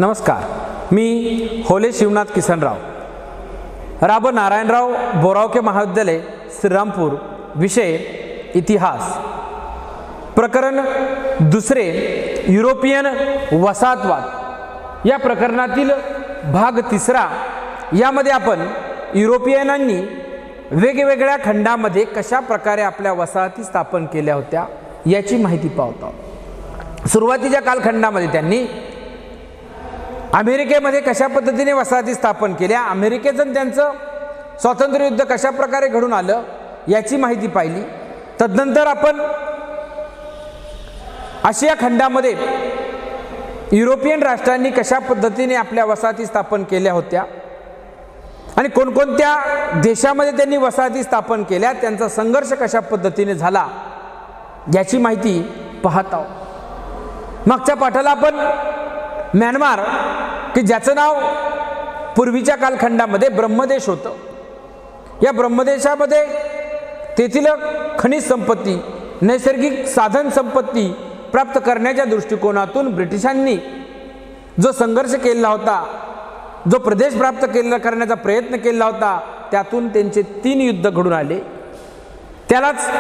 नमस्कार, मी होले शिवनाथ किसनराव, राब नारायणराव बोरावके महाविद्यालय श्रीरामपूर, विषय इतिहास, प्रकरण दुसरे युरोपियन वसाहतवाद। या प्रकरणातील भाग तिसरा। यामध्ये आपण युरोपियनांनी वेगवेगळ्या खंडामध्ये कशा प्रकारे आपल्या वसाहती स्थापन केल्या होत्या याची माहिती पाहत आहोत। सुरुवातीच्या कालखंडामध्ये त्यांनी अमेरिकेमध्ये कशा पद्धतीने वसाहती स्थापन केल्या, अमेरिकेचं त्यांचं स्वातंत्र्य युद्ध कशा प्रकारे घडून आलं याची माहिती पाहिली। तदनंतर आपण आशिया खंडामध्ये युरोपियन राष्ट्रांनी कशा पद्धतीने आपल्या वसाहती स्थापन केल्या होत्या आणि कोणकोणत्या देशामध्ये त्यांनी वसाहती स्थापन केल्या, त्यांचा संघर्ष कशा पद्धतीने झाला याची माहिती पाहत आहोत। मागच्या पाठाला आपण म्यानमार, की ज्याचं नाव पूर्वीच्या कालखंडामध्ये ब्रह्मदेश होतं, या ब्रह्मदेशामध्ये तेथील खनिज संपत्ती, नैसर्गिक साधन संपत्ती प्राप्त करण्याच्या दृष्टिकोनातून ब्रिटिशांनी जो संघर्ष केला होता, जो प्रदेश प्राप्त करण्याचा प्रयत्न केला होता, त्यातून त्यांचे 3 युद्ध घडून आले। त्यालाच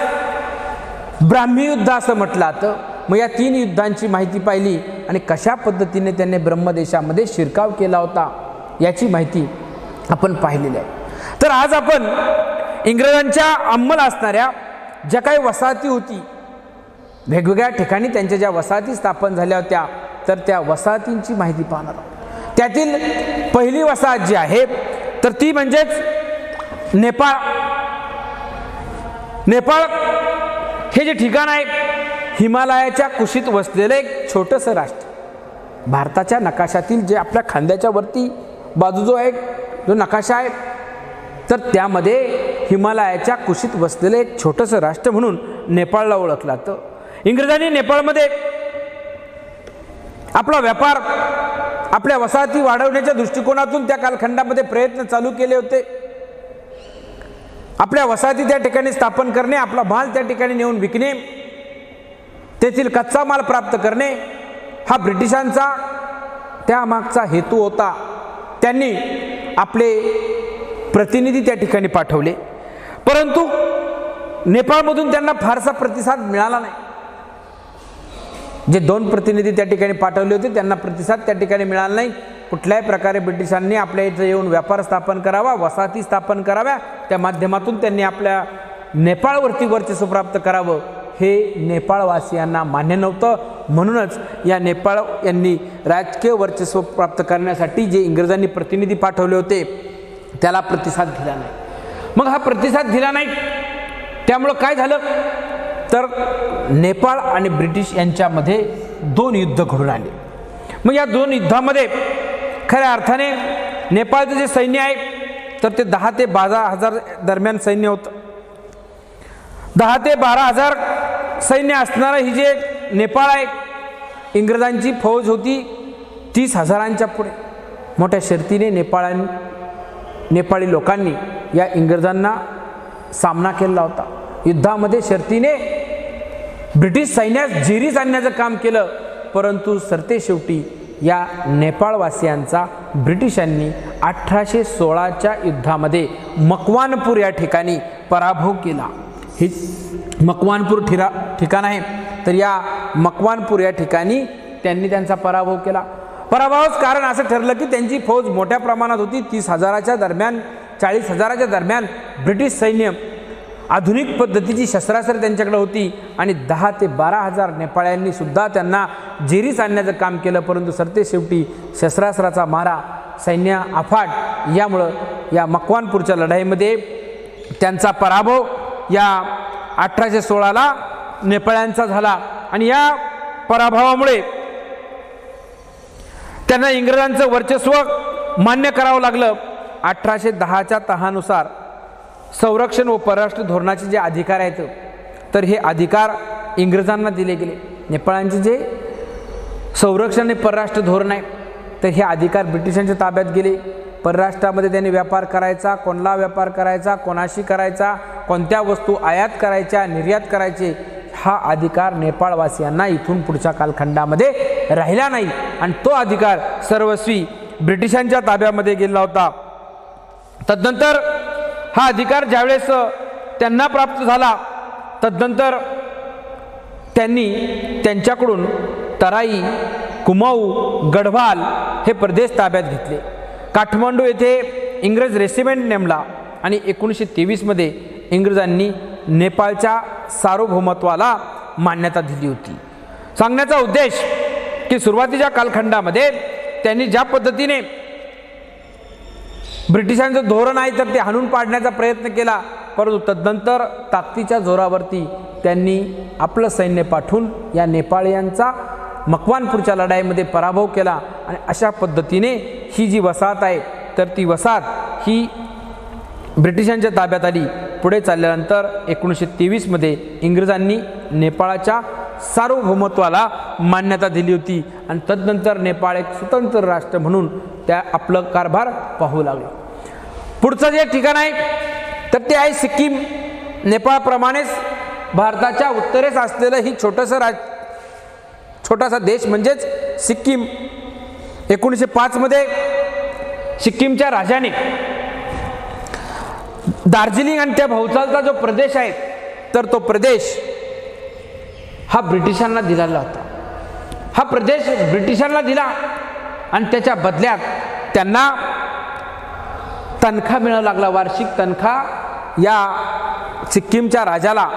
ब्राह्मी युद्ध असं म्हटलं जातं। मग या 3 युद्धांची माहिती पाहिली आणि कशा पद्धतीने त्यांनी ब्रह्मदेशामध्ये शिरकाव केला होता याची माहिती आपण पाहिलेली आहे। तर आज आपण इंग्रजांच्या अंमल असणाऱ्या ज्या काही वसाहती होती, वेगवेगळ्या ठिकाणी त्यांच्या ज्या वसाहती स्थापन झाल्या होत्या, तर त्या वसाहतींची माहिती पाहणार आहोत। त्यातील पहिली वसाहत जी आहे तर ती म्हणजेच नेपाळ। नेपाळ हे जे ठिकाण आहे, हिमालयाच्या कुशीत वसलेलं एक छोटंसं राष्ट्र। भारताच्या नकाशातील जे आपल्या खांद्याच्या वरती बाजू जो आहे, जो नकाशा आहे, तर त्यामध्ये हिमालयाच्या कुशीत वसलेलं एक छोटंसं राष्ट्र म्हणून नेपाळला ओळखलं जातं। इंग्रजांनी नेपाळमध्ये आपला व्यापार, आपल्या वसाहती वाढवण्याच्या दृष्टिकोनातून त्या कालखंडामध्ये प्रयत्न चालू केले होते। आपल्या वसाहती त्या ठिकाणी स्थापन करणे, आपला माल त्या ठिकाणी नेऊन विकणे, तेथील कच्चा माल प्राप्त करणे, हा ब्रिटिशांचा त्यामागचा हेतू होता। त्यांनी आपले प्रतिनिधी त्या ठिकाणी पाठवले, परंतु नेपाळमधून त्यांना फारसा प्रतिसाद मिळाला नाही। जे 2 प्रतिनिधी त्या ठिकाणी पाठवले होते त्यांना प्रतिसाद त्या ठिकाणी मिळाला नाही। कुठल्याही प्रकारे ब्रिटिशांनी आपल्या इथे येऊन व्यापार स्थापन करावा, वसाहती स्थापन कराव्या, त्या माध्यमातून त्यांनी आपल्या नेपाळवरती वर्चस्व प्राप्त करावं, हे नेपाळवासियांना मान्य नव्हतं। म्हणूनच या नेपाळ यांनी राजकीय वर्चस्व प्राप्त करण्यासाठी जे इंग्रजांनी प्रतिनिधी पाठवले होते त्याला प्रतिसाद दिला नाही। मग हा प्रतिसाद दिला नाही, त्यामुळं काय झालं तर नेपाळ आणि ब्रिटिश यांच्यामध्ये 2 युद्ध घडून आले। मग या 2 युद्धामध्ये खऱ्या अर्थाने नेपाळचं जे सैन्य आहे तर ते 10 ते 12,000 दरम्यान सैन्य होतं। 10 ते 12,000 सैन्य असणारं ही जे नेपाळ आहे, इंग्रजांची फौज होती 30,000च्या पुढे। मोठ्या शर्तीने नेपाळी लोकांनी या इंग्रजांना सामना केला होता। युद्धामध्ये शर्तीने ब्रिटिश सैन्यास जेरीस आणण्याचं काम केलं, परंतु सरतेशेवटी या नेपाळवासियांचा ब्रिटिशांनी 1816च्या युद्धामध्ये मकवानपूर या ठिकाणी पराभव केला। हे मकवानपूर ठिकाण आहे, तर या मकवानपूर या ठिकाणी त्यांनी त्यांचा पराभव केला। पराभवाचं कारण असं ठरलं की त्यांची फौज मोठ्या प्रमाणात होती, 30,000च्या दरम्यान, 40,000च्या दरम्यान ब्रिटिश सैन्य, आधुनिक पद्धतीची शस्त्रास्त्र त्यांच्याकडे होती आणि 10 ते 12,000 नेपाळ्यांनी सुद्धा त्यांना जेरीस आणण्याचं काम केलं, परंतु सरतेशेवटी शस्त्रास्त्राचा मारा, सैन्य अफाट, यामुळं या मकवानपूरच्या लढाईमध्ये त्यांचा पराभव या 1816ला नेपाळ्यांचा झाला आणि या पराभवामुळे त्यांना इंग्रजांचं वर्चस्व मान्य करावं लागलं। 1810च्या तहानुसार संरक्षण व परराष्ट्र धोरणाचे जे अधिकार आहेत तर हे अधिकार इंग्रजांना दिले गेले। नेपाळांचे जे संरक्षण आणि परराष्ट्र धोरण आहे तर हे अधिकार ब्रिटिशांच्या ताब्यात गेले। परराष्ट्रामध्ये त्यांनी व्यापार करायचा, कोणला व्यापार करायचा, कोणाशी करायचा, कोणत्या वस्तू आयात करायच्या, निर्यात करायचे, हा अधिकार नेपाळवासियांना इथून पुढच्या कालखंडामध्ये राहिला नाही। आणि तो अधिकार सर्वस्वी ब्रिटिशांच्या ताब्यामध्ये गेला होता. तदनंतर हा अधिकार ज्यावेळेस त्यांना प्राप्त झाला, तदनंतर त्यांनी त्यांच्याकडून तराई, कुमाऊ, गढवाल हे प्रदेश ताब्यात घेतले. काठमांडू येथे इंग्रज रेसिमेंट नेमला आणि 1923 मध्ये इंग्रजांनी नेपाळच्या सार्वभौमत्वाला मान्यता दिली होती. सांगण्याचा उद्देश की सुरुवातीच्या कालखंडामध्ये त्यांनी ज्या पद्धतीने ब्रिटिशांचं धोरण आहे तर ते हाणून पाडण्याचा प्रयत्न केला, परंतु तदनंतर ताकदीच्या जोरावरती त्यांनी आपलं सैन्य पाठवून या नेपाळीयांचा मकवानपूरच्या लढाईमध्ये पराभव केला आणि अशा पद्धतीने ही जी वसाहत आहे तर ती वसाहत ही ब्रिटिशांच्या ताब्यात आली. पुढे चालल्यानंतर 1923 मध्ये इंग्रजांनी नेपाळच्या सार्वभौमत्वाला मान्यता दिली होती आणि तदनंतर नेपाळ एक स्वतंत्र राष्ट्र म्हणून त्या आपलं कारभार पाहू लागलं. पुढचं जे ठिकाण आहे तर ते आहे सिक्कीम. नेपाळप्रमाणेच भारताच्या उत्तरेस असलेलं ही छोटासा देश म्हणजेच सिक्कीम. 1905 मध्ये सिक्कीमच्या राजाने दार्जिलिंग आणि त्या भोवतालचा जो प्रदेश आहे तर तो प्रदेश हा ब्रिटिशांना दिलेला होता. हा प्रदेश ब्रिटिशांना दिला आणि त्याच्या बदल्यात त्यांना तनखा मिळायला लागला, वार्षिक तनखा या सिक्कीमच्या राजाला,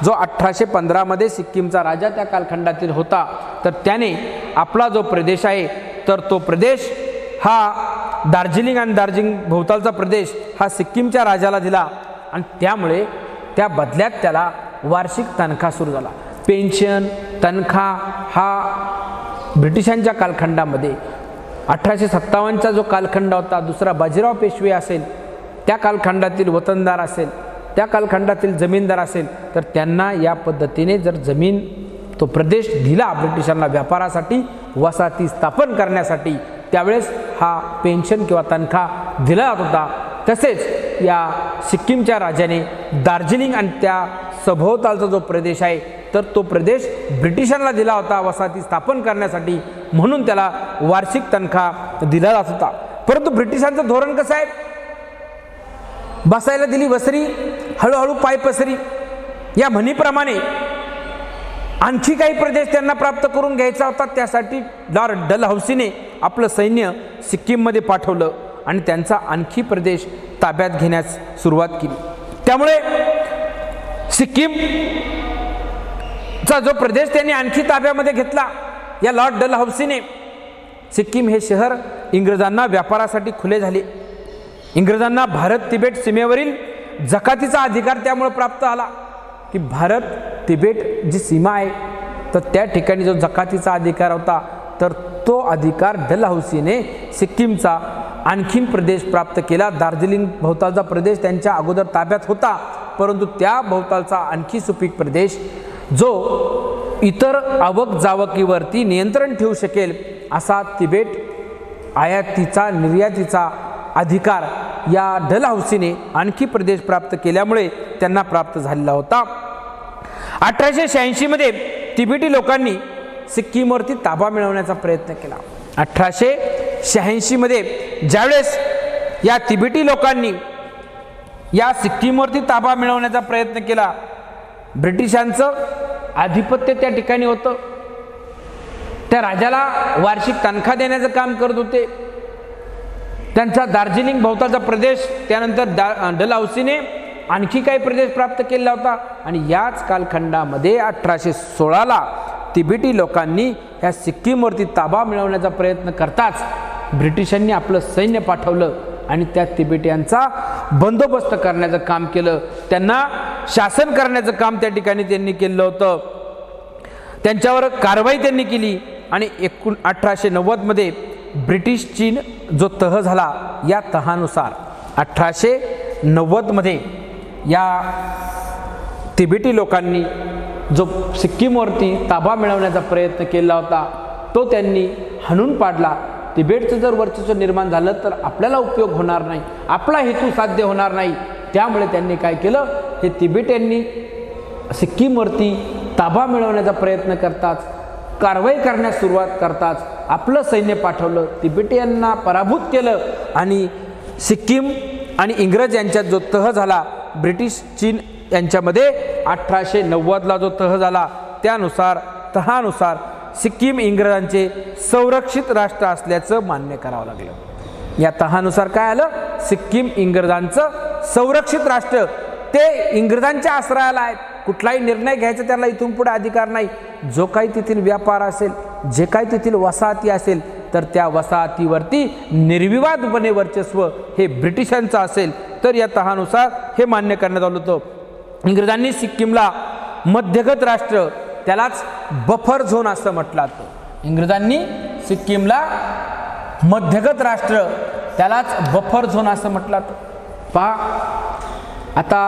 जो 1815 मध्ये सिक्कीमचा राजा त्या कालखंडातील होता. तर त्याने आपला जो प्रदेश आहे तर तो प्रदेश हा दार्जिलिंग आणि दार्जिलिंग भोवतालचा प्रदेश हा सिक्कीमच्या राजाला दिला आणि त्यामुळे त्या बदल्यात त्याला वार्षिक तनखा सुरू झाला. पेन्शन, तनखा हा ब्रिटिशांच्या कालखंडामध्ये 1857चा जो कालखंड होता, दुसरा बाजीराव पेशवे असेल, त्या कालखंडातील वतनदार असेल, त्या कालखंडातील जमीनदार असेल तर त्यांना या पद्धतीने जर जमीन तो प्रदेश दिला ब्रिटिशांना व्यापारासाठी, वसाहती स्थापन करण्यासाठी, त्यावेळेस हा पेन्शन किंवा तनखा दिला जात होता. तसेच या सिक्कीमच्या राजाने दार्जिलिंग आणि त्या सभोवतालचा जो प्रदेश आहे तर तो प्रदेश ब्रिटिशांना दिला होता वसाहती स्थापन करण्यासाठी, म्हणून त्याला वार्षिक तनखा दिला जात होता. परंतु ब्रिटिशांचं धोरण कसं आहे, बसायला दिली वसरी, हळूहळू पाय पसरी या म्हणीप्रमाणे आणखी काही प्रदेश त्यांना प्राप्त करून घ्यायचा होता. त्यासाठी लॉर्ड डलहौसीने आपलं सैन्य सिक्कीममध्ये पाठवलं आणि त्यांचा आणखी प्रदेश ताब्यात घेण्यास सुरुवात केली. त्यामुळे सिक्कीमचा जो प्रदेश त्यांनी आणखी ताब्यामध्ये घेतला या लॉर्ड डलहौसीने, सिक्कीम हे शहर इंग्रजांना व्यापारासाठी खुले झाले. इंग्रजांना भारत तिबेट सीमेवरील जकातीचा अधिकार त्यामुळे प्राप्त झाला की भारत तिबेट जी सीमा आहे तर त्या ठिकाणी जो जकातीचा अधिकार होता तर तो अधिकार डलहौसीने सिक्कीमचा आणखीन प्रदेश प्राप्त केला. दार्जिलिंग भोवतालचा प्रदेश त्यांच्या अगोदर ताब्यात होता, परंतु त्या भोवतालचा आणखी सुपीक प्रदेश जो इतर आवक जावकीवरती नियंत्रण ठेवू शकेल असा तिबेट आयातीचा निर्यातीचा अधिकार या डलहौसीने आणखी प्रदेश प्राप्त केल्यामुळे त्यांना प्राप्त झालेला होता. 1886 मध्ये तिबेटी लोकांनी सिक्कीमवरती ताबा मिळवण्याचा प्रयत्न केला. 1886 मध्ये ज्यावेळेस या तिबेटी लोकांनी या सिक्कीमवरती ताबा मिळवण्याचा प्रयत्न केला, ब्रिटिशांचं आधिपत्य त्या ठिकाणी होतं. त्या राजाला वार्षिक तनखा देण्याचं काम करत होते. त्यांचा दार्जिलिंग भोवतालचा प्रदेश, त्यानंतर डलहौसीने आणखी काही प्रदेश प्राप्त केला होता आणि याच कालखंडामध्ये 1816ला तिबेटी लोकांनी या सिक्कीमवरती ताबा मिळवण्याचा प्रयत्न करताच ब्रिटिशांनी आपलं सैन्य पाठवलं आणि त्या तिबेटियांचा बंदोबस्त करण्याचं काम केलं. त्यांना शासन करण्याचं काम त्या ठिकाणी त्यांनी केलं होतं. त्यांच्यावर कारवाई त्यांनी केली आणि 1890 मध्ये ब्रिटिश चीन जो तह झाला या तहानुसार 1890 मध्ये या तिबेटी लोकांनी जो सिक्कीमवरती ताबा मिळवण्याचा प्रयत्न केला होता तो त्यांनी हाणून पाडला. तिबेटचं जर वर्चस्व निर्माण झालं तर आपल्याला उपयोग होणार नाही, आपला हेतू साध्य होणार नाही. त्यामुळे त्यांनी काय केलं, हे तिबेट्यांनी सिक्कीमवरती ताबा मिळवण्याचा प्रयत्न करताच, कारवाई करण्यास सुरुवात करताच आपलं सैन्य पाठवलं, तिबेटियनना पराभूत केलं आणि सिक्कीम आणि इंग्रज यांच्यात जो तह झाला, ब्रिटिश चीन यांच्यामध्ये 1890ला जो तह झाला, तहानुसार सिक्कीम इंग्रजांचे संरक्षित राष्ट्र असल्याचं मान्य करावं लागलं. या तहानुसार काय आलं? सिक्कीम इंग्रजांचं संरक्षित राष्ट्र, ते इंग्रजांच्या आश्रयाला आहेत. कुठलाही निर्णय घ्यायचा त्याला इथून पुढे अधिकार नाही. जो काही तेथील व्यापार असेल, जे काही तेथील वसाहती असेल, तर त्या वसाहतीवरती निर्विवादपणे वर्चस्व हे ब्रिटिशांचं असेल. तर या तहानुसार हे मान्य करण्यात आलं होतं. इंग्रजांनी सिक्कीमला मध्यगत राष्ट्र, त्यालाच बफर झोन असं म्हटलं जातं. इंग्रजांनी सिक्कीमला मध्यगत राष्ट्र, त्यालाच बफर झोन असं म्हटलं जातं. पहा, आता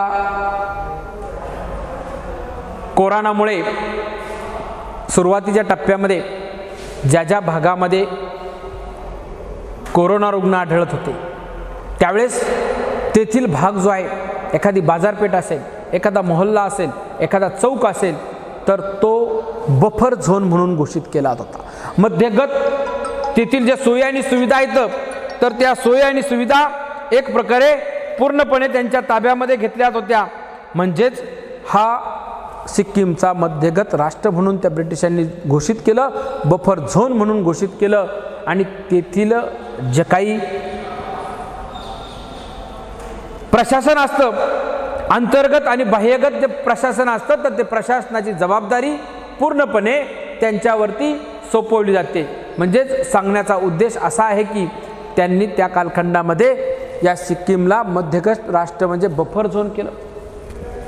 कोरोनामुळे सुरुवातीच्या टप्प्यामध्ये ज्या ज्या भागामध्ये कोरोना रुग्ण आढळत होते, त्यावेळेस तेथील भाग जो आहे, एखादी बाजारपेठ असेल, एखादा मोहल्ला असेल, एखादा चौक असेल, तर तो बफर झोन म्हणून घोषित केला होता. मध्यगत तेथील ज्या सोयी आणि सुविधा आहेत, तर त्या सोयी आणि सुविधा एक प्रकारे पूर्णपणे त्यांच्या ताब्यामध्ये घेतल्या होत्या. म्हणजेच हा सिक्कीमचा मध्यगत राष्ट्र म्हणून त्या ब्रिटिशांनी घोषित केलं, बफर झोन म्हणून घोषित केलं. आणि तेथील जे काही प्रशासन असतं, अंतर्गत आणि बाह्यगत जे प्रशासन असतं, तर ते प्रशासनाची जबाबदारी पूर्णपणे त्यांच्यावरती सोपवली जाते. म्हणजेच सांगण्याचा उद्देश असा आहे की त्यांनी त्या कालखंडामध्ये या सिक्कीमला मध्यगत राष्ट्र म्हणजे बफर झोन केलं.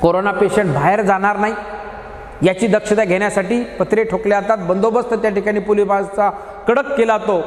कोरोना पेशंट बाहेर जाणार नाही याची दक्षता घेण्यासाठी पत्रे ठोकले जातात, बंदोबस्त त्या ठिकाणी पोलिसांचा कडक केला जातो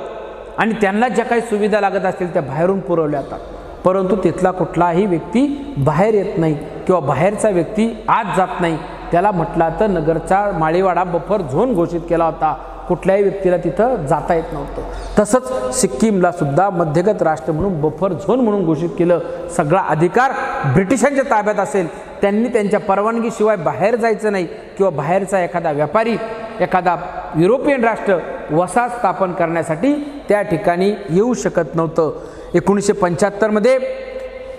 आणि त्यांना ज्या काही सुविधा लागत असतील त्या बाहेरून पुरवल्या जातात. परंतु तिथला कुठलाही व्यक्ती बाहेर येत नाही किंवा बाहेरचा व्यक्ती आत जात नाही. त्याला म्हटलं तर नगरचा माळीवाडा बफर झोन घोषित केला होता. कुठल्याही व्यक्तीला तिथं जाता येत नव्हतं. तसंच सिक्कीमला सुद्धा मध्यगत राष्ट्र म्हणून बफर झोन म्हणून घोषित केलं. सगळा अधिकार ब्रिटिशांच्या ताब्यात असेल. त्यांनी त्यांच्या परवानगीशिवाय बाहेर जायचं नाही किंवा बाहेरचा एखादा व्यापारी, एखादा युरोपियन राष्ट्र वसाहत स्थापन करण्यासाठी त्या ठिकाणी येऊ शकत नव्हतं. 1975मध्ये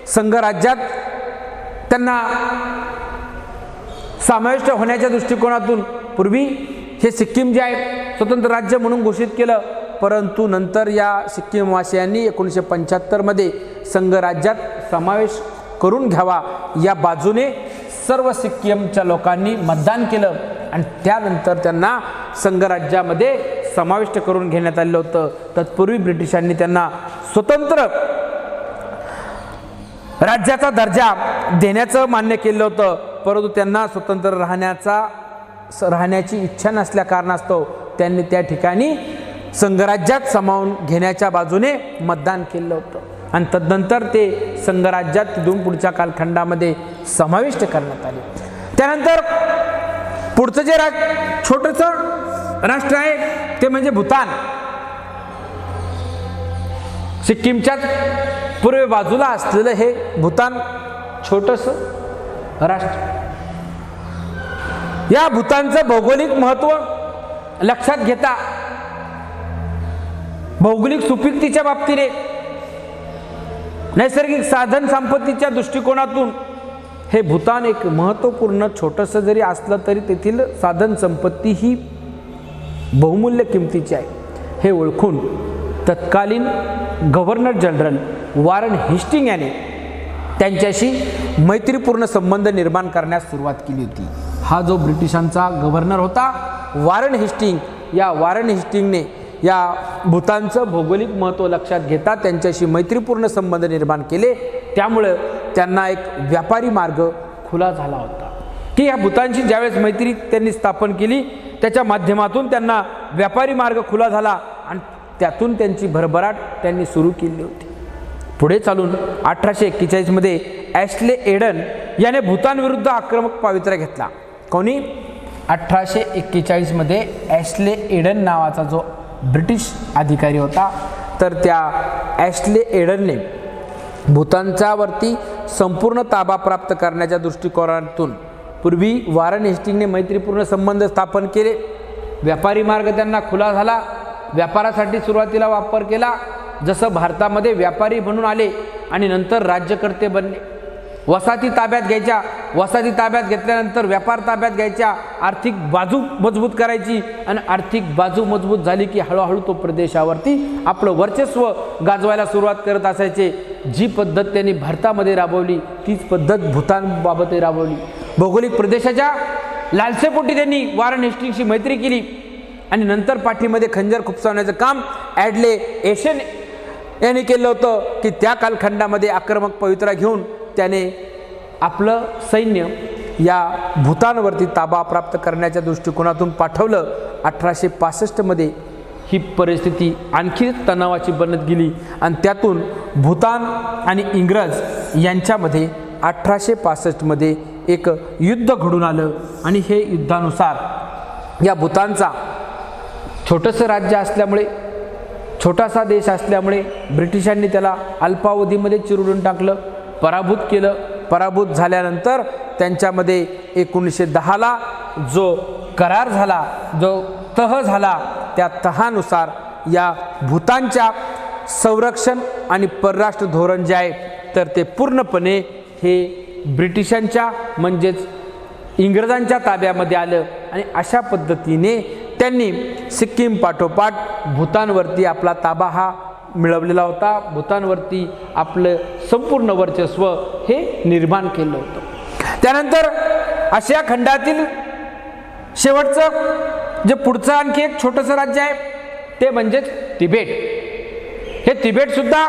संघराज्यात त्यांना समाविष्ट होण्याच्या दृष्टिकोनातून पूर्वी हे सिक्कीम जे आहे स्वतंत्र राज्य म्हणून घोषित केलं. परंतु नंतर या सिक्कीमवासियांनी 1975मध्ये संघराज्यात समावेश करून घ्यावा या बाजूने सर्व सिक्कीमच्या लोकांनी मतदान केलं आणि त्यानंतर त्यांना संघराज्यामध्ये समाविष्ट करून घेण्यात आलं होतं. तत्पूर्वी ब्रिटिशांनी त्यांना स्वतंत्र राज्याचा दर्जा देण्याचं मान्य केलं होतं. परंतु त्यांना स्वतंत्र राहण्याची इच्छा नसल्या कारणास्तव त्यांनी त्या ठिकाणी संघराज्यात सामावून घेण्याच्या बाजूने मतदान केलं होतं आणि तदनंतर ते संघराज्यात तिथून पुढच्या कालखंडामध्ये समाविष्ट करण्यात आले. त्यानंतर पुढचं जे छोटंसं राष्ट्र आहे ते म्हणजे भूतान. सिक्कीमच्या पूर्व बाजूला असलेलं हे भूतान छोटंसं राष्ट्र. या भूतानचं भौगोलिक महत्त्व लक्षात घेता भौगोलिक सुपीकतेच्या बाबतीने, नैसर्गिक साधन संपत्तीच्या दृष्टिकोनातून हे भूतान एक महत्त्वपूर्ण छोटंसं जरी असलं तरी तेथील साधन संपत्ती ही बहुमूल्य किमतीची आहे हे ओळखून तत्कालीन गव्हर्नर जनरल वॉरन हेस्टिंग याने त्यांच्याशी मैत्रीपूर्ण संबंध निर्माण करण्यास सुरुवात केली होती. हा जो ब्रिटिशांचा गव्हर्नर होता वॉरन हेस्टिंग, या वॉरन हेस्टिंगने या भूतानचं भौगोलिक महत्त्व लक्षात घेता त्यांच्याशी मैत्रीपूर्ण संबंध निर्माण केले. त्यामुळं त्यांना एक व्यापारी मार्ग खुला झाला होता की ह्या भूतानशी ज्यावेळेस मैत्री त्यांनी स्थापन केली त्याच्या माध्यमातून त्यांना व्यापारी मार्ग खुला झाला आणि त्यातून त्यांची भरभराट त्यांनी सुरू केली होती. पुढे चालून 1841मध्ये ॲशले एडन याने भूतान विरुद्ध आक्रमक पावित्र्य घेतला. कोणी? 1841मध्ये ॲशले एडन नावाचा जो ब्रिटिश अधिकारी होता, तर त्या ॲशले एडनने भूतानच्यावरती संपूर्ण ताबा प्राप्त करण्याच्या दृष्टिकोनातून पूर्वी वॉरन हेस्टिंगने मैत्रीपूर्ण संबंध स्थापन केले, व्यापारी मार्ग त्यांना खुला झाला व्यापारासाठी सुरुवातीला वापर केला, जसं भारतामध्ये व्यापारी म्हणून आले आणि नंतर राज्यकर्ते बनले. वसाहती ताब्यात घ्यायच्या, वसाहती ताब्यात घेतल्यानंतर व्यापार ताब्यात घ्यायच्या, आर्थिक बाजू मजबूत करायची आणि आर्थिक बाजू मजबूत झाली की हळूहळू तो प्रदेशावरती आपलं वर्चस्व गाजवायला सुरुवात करत असायचे. जी पद्धत त्यांनी भारतामध्ये राबवली तीच पद्धत भूतानबाबतही राबवली. भौगोलिक प्रदेशाच्या लालसेपोटी त्यांनी वॉरेन हेस्टिंग्सशी मैत्री केली आणि नंतर पाठीमध्ये खंजर खुपसवण्याचं काम ॲडले एशियन यांनी केलं होतं की त्या कालखंडामध्ये आक्रमक पवित्रा घेऊन त्याने आपलं सैन्य या भूतानवरती ताबा प्राप्त करण्याच्या दृष्टिकोनातून पाठवलं. 1865 ही परिस्थिती आणखी तणावाची बनत गेली आणि त्यातून भूतान आणि इंग्रज यांच्यामध्ये 1865 एक युद्ध घडून आलं आणि हे युद्धानुसार या भूतानचा छोटंसं राज्य असल्यामुळे, छोटासा देश असल्यामुळे ब्रिटिशांनी त्याला अल्पावधीमध्ये चिरडून टाकलं, पराभूत केलं. पराभूत झाल्यानंतर त्यांच्यामध्ये 1910ला जो करार झाला, जो तह झाला, त्या तहानुसार या भूतानच्या संरक्षण आणि परराष्ट्र धोरण जे आहे तर ते पूर्णपणे हे ब्रिटिशांच्या म्हणजेच इंग्रजांच्या ताब्यामध्ये आलं आणि अशा पद्धतीने त्यांनी सिक्कीम पाठोपाठ भूतानवरती आपला ताबा हा मिळवलेला होता. भूतानवरती आपलं संपूर्ण वर्चस्व हे निर्माण केलं होतं. त्यानंतर आशिया खंडातील शेवटचं जे पुढचं आणखी एक छोटंसं राज्य आहे ते म्हणजेच तिबेट. हे तिबेट सुद्धा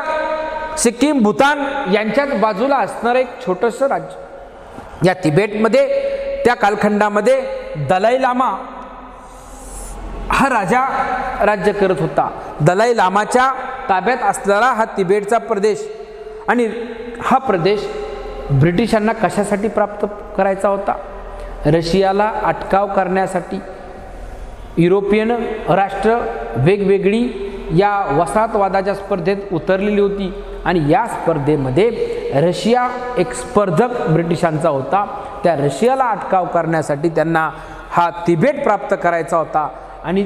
सिक्कीम भूतान यांच्याच बाजूला असणारं एक छोटंसं राज्य. या तिबेटमध्ये त्या कालखंडामध्ये दलाई लामा हा राजा राज्य करत होता. दलाई लामाच्या ताब्यात असलेला हा तिबेटचा प्रदेश आणि हा प्रदेश ब्रिटिशांना कशासाठी प्राप्त करायचा होता? रशियाला अटकाव करण्यासाठी. युरोपियन राष्ट्र वेगवेगळी या वसाहतवादाच्या स्पर्धेत उतरलेली होती आणि या स्पर्धेमध्ये रशिया एक स्पर्धक ब्रिटिशांचा होता. त्या रशियाला अटकाव करण्यासाठी त्यांना हा तिबेट प्राप्त करायचा होता आणि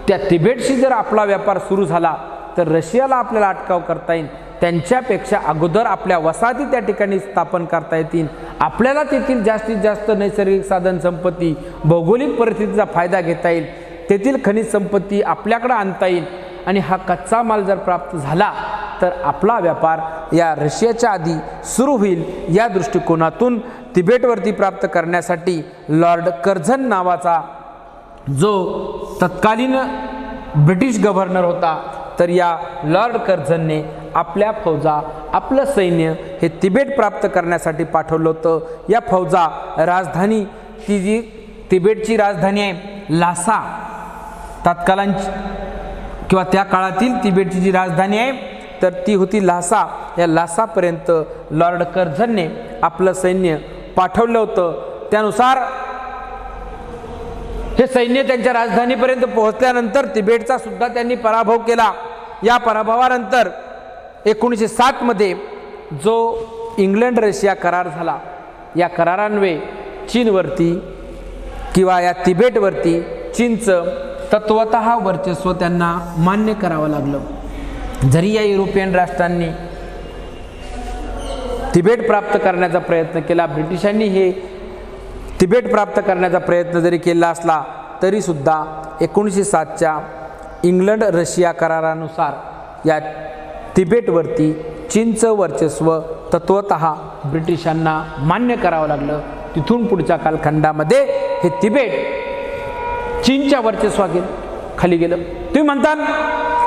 त्या तिबेटशी जर आपला व्यापार सुरू झाला तर रशियाला आपल्याला अटकाव करता येईल, त्यांच्यापेक्षा अगोदर आपल्या वसाहती त्या ठिकाणी स्थापन करता येतील, आपल्याला तेथील जास्तीत जास्त नैसर्गिक साधन संपत्ती, भौगोलिक परिस्थितीचा फायदा घेता येईल, तेथील खनिज संपत्ती आपल्याकडे आणता येईल आणि हा कच्चा माल जर प्राप्त झाला तर आपला व्यापार या रशियाच्या आधी सुरू होईल. या दृष्टिकोनातून तिबेटवरती प्राप्त करण्यासाठी लॉर्ड कर्झन नावाचा जो तत्कालीन ब्रिटिश गव्हर्नर होता तर या लॉर्ड कर्झनने आपल्या फौजा, आपलं सैन्य हे तिबेट प्राप्त करण्यासाठी पाठवलं होतं. या फौजा राजधानी, ती जी तिबेटची राजधानी आहे लासा, तत्कालीन किंवा त्या काळातील तिबेटची जी राजधानी आहे तर ती होती लासा. या लासापर्यंत लॉर्ड कर्झनने आपलं सैन्य पाठवलं होतं. त्यानुसार हे सैन्य त्यांच्या राजधानीपर्यंत पोहोचल्यानंतर तिबेटचा सुद्धा त्यांनी पराभव केला. या पराभवानंतर 1907 जो इंग्लंड रशिया करार झाला, या करारान्वये चीनवरती किंवा या तिबेटवरती चीनचं तत्वतः वर्चस्व त्यांना मान्य करावं लागलं. जरी या युरोपियन राष्ट्रांनी तिबेट प्राप्त करण्याचा प्रयत्न केला, ब्रिटिशांनी हे तिबेट प्राप्त करण्याचा प्रयत्न जरी केला असला तरी सुद्धा 1907च्या इंग्लंड रशिया करारानुसार या तिबेटवरती चीनचं वर्चस्व तत्वतः ब्रिटिशांना मान्य करावं लागलं. तिथून पुढच्या कालखंडामध्ये हे तिबेट चीनच्या वर्चस्वाखाली गेलं. तुम्ही म्हणता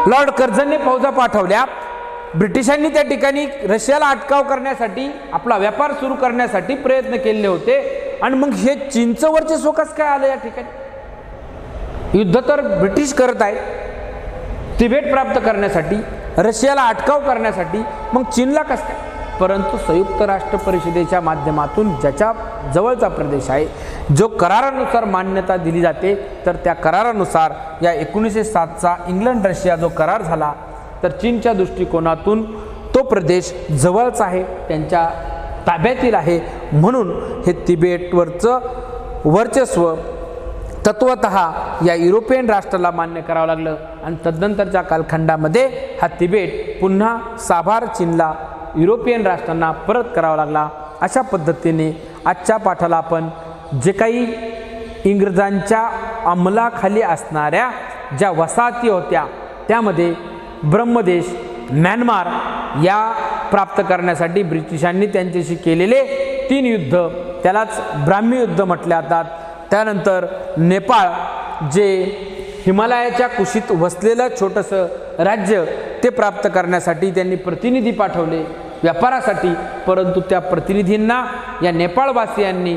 लॉर्ड कर्झनने फौजा पाठवल्या, ब्रिटिशांनी त्या ठिकाणी रशियाला अटकाव करण्यासाठी, आपला व्यापार सुरू करण्यासाठी प्रयत्न केले होते आणि मग हे चीनचं वर्चस्व कसं काय आलं या ठिकाणी? युद्ध तर ब्रिटिश करत आहे तिबेट प्राप्त करण्यासाठी, रशियाला अटकाव करण्यासाठी, मग चीनला कसं काय? परंतु संयुक्त राष्ट्र परिषदेच्या माध्यमातून ज्याच्या जवळचा प्रदेश आहे, जो करारानुसार मान्यता दिली जाते, तर त्या करारानुसार या 1907चा इंग्लंड रशिया जो करार झाला तर चीनच्या दृष्टिकोनातून तो प्रदेश जवळचा आहे, त्यांच्या ताब्यातील आहे. म्हणून हे तिबेटवरचं वर्चस्व तत्वतः या युरोपियन राष्ट्राला मान्य करावं लागलं आणि तदनंतरच्या कालखंडामध्ये हा तिबेट पुन्हा साभार चीनला युरोपियन राष्ट्रांना परत करावा लागला। अशा पद्धतीने आजच्या पाठाला आपण जे काही इंग्रजांच्या अंमलाखाली असणाऱ्या ज्या वसाहती होत्या त्यामध्ये ब्रह्मदेश, म्यानमार या प्राप्त करण्यासाठी ब्रिटिशांनी त्यांच्याशी केलेले 3 युद्ध, त्यालाच ब्राह्मी युद्ध म्हटले जातात। त्यानंतर नेपाळ जे हिमालयाच्या कुशीत वसलेलं छोटंसं राज्य ते प्राप्त करण्यासाठी त्यांनी प्रतिनिधी पाठवले व्यापारासाठी, परंतु त्या प्रतिनिधींना या नेपाळवासियांनी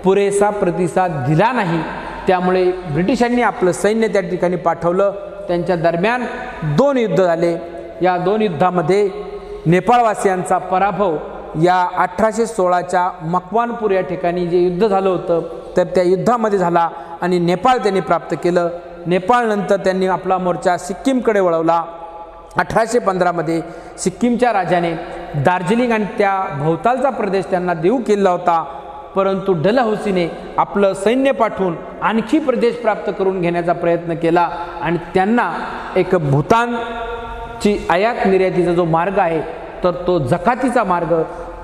पुरेसा प्रतिसाद दिला नाही। त्यामुळे ब्रिटिशांनी आपलं सैन्य त्या ठिकाणी पाठवलं। त्यांच्या दरम्यान 2 युद्ध झाले। या 2 युद्धामध्ये नेपाळवासियांचा पराभव या 1816च्या मकवानपूर या ठिकाणी जे युद्ध झालं होतं तर त्या युद्धामध्ये झाला आणि नेपाळ त्यांनी प्राप्त केलं। नेपाळनंतर त्यांनी आपला मोर्चा सिक्कीमकडे वळवला। 1815मध्ये सिक्कीमच्या राजाने दार्जिलिंग आणि त्या भोवतालचा प्रदेश त्यांना देऊ केला होता, परंतु डलहौसीने आपलं सैन्य पाठवून आणखी प्रदेश प्राप्त करून घेण्याचा प्रयत्न केला आणि त्यांना एक भूतानची आयात निर्यातीचा जो मार्ग आहे तर तो जकातीचा मार्ग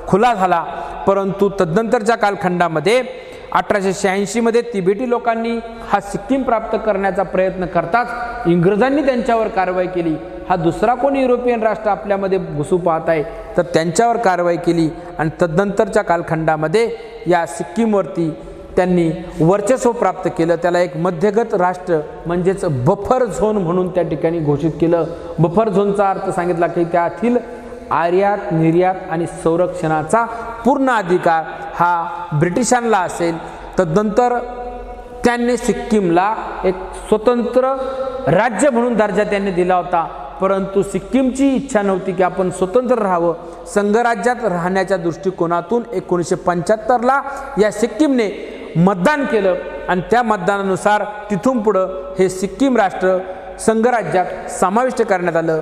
खुला झाला। परंतु तदनंतरच्या कालखंडामध्ये 1886मध्ये तिबेटी लोकांनी हा सिक्कीम प्राप्त करण्याचा प्रयत्न करताच इंग्रजांनी त्यांच्यावर कारवाई केली। हा दुसरा कोणी युरोपियन राष्ट्र आपल्यामध्ये घुसू पाहत आहे तर त्यांच्यावर कारवाई केली आणि तदनंतरच्या कालखंडामध्ये या सिक्कीमवरती त्यांनी वर्चस्व प्राप्त केलं। त्याला एक मध्यगत राष्ट्र म्हणजेच बफर झोन म्हणून त्या ठिकाणी घोषित केलं। बफर झोनचा अर्थ सांगितला की त्यातील आयात निर्यात आणि संरक्षणाचा पूर्ण अधिकार हा ब्रिटिशांना असेल। तदनंतर त्यांनी सिक्कीमला एक स्वतंत्र राज्य म्हणून दर्जा त्यांनी दिला होता, परंतु सिक्कीमची इच्छा नव्हती की आपण स्वतंत्र राहावं। संघराज्यात राहण्याच्या दृष्टिकोनातून 1975ला या सिक्कीमने मतदान केलं आणि त्या मतदानानुसार तिथून पुढं हे सिक्कीम राष्ट्र संघराज्यात समाविष्ट करण्यात आलं।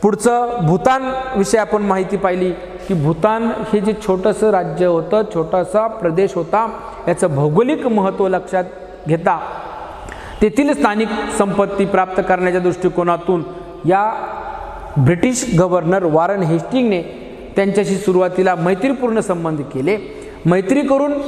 पुढचं भूतान विषयी आपण माहिती पाहिली की भूतान हे जे छोटंसं राज्य होतं, छोटासा प्रदेश होता, याचं भौगोलिक महत्त्व लक्षात घेता तेथील स्थानिक संपत्ती प्राप्त करण्याच्या दृष्टिकोनातून या ब्रिटिश गव्हर्नर वॉरन हेस्टिंगने त्यांच्याशी सुरुवातीला मैत्रीपूर्ण संबंध केले। मैत्री करून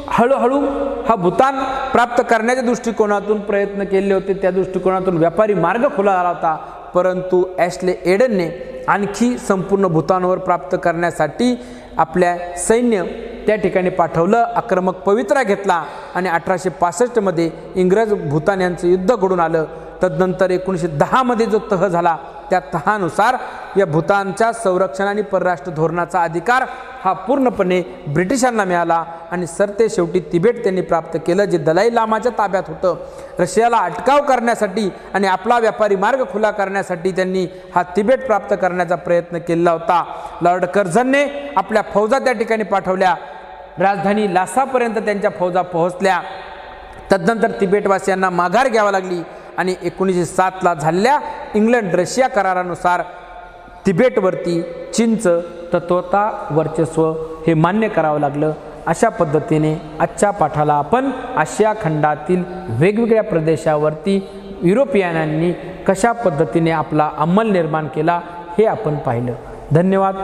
हळूहळू हा भूतान प्राप्त करण्याच्या दृष्टिकोनातून प्रयत्न केले होते। त्या दृष्टिकोनातून व्यापारी मार्ग खुला झाला होता, परंतु ॲशले एडनने आणखी संपूर्ण भूतानवर प्राप्त करण्यासाठी आपल्या सैन्य त्या ठिकाणी पाठवलं, आक्रमक पवित्रा घेतला आणि 1865मध्ये इंग्रज भूतान यांचं युद्ध घडून आलं। तदनंतर 1910मध्ये जो तह झाला त्या तहानुसार या भूतानच्या संरक्षण आणि परराष्ट्र धोरणाचा अधिकार हा पूर्णपणे ब्रिटिशांना मिळाला आणि सरते शेवटी तिबेट त्यांनी प्राप्त केलं, जे दलाई लामाच्या ताब्यात होतं। रशियाला अटकाव करण्यासाठी आणि आपला व्यापारी मार्ग खुला करण्यासाठी त्यांनी हा तिबेट प्राप्त करण्याचा प्रयत्न केला होता। लॉर्ड कर्झनने आपल्या फौजा त्या ठिकाणी पाठवल्या, राजधानी लासापर्यंत त्यांच्या फौजा पोहोचल्या। तदनंतर तिबेटवासियांना माघार घ्यावी लागली आणि 1907ला झालेल्या इंग्लंड रशिया करारानुसार तिबेटवरती चीनचं तत्वता वर्चस्व हे मान्य करावं लागलं। अशा पद्धतीने आजच्या पाठाला आपण आशिया खंडातील वेगवेगळ्या प्रदेशावरती युरोपियनांनी कशा पद्धतीने आपला अंमल निर्माण केला हे आपण पाहिलं। धन्यवाद।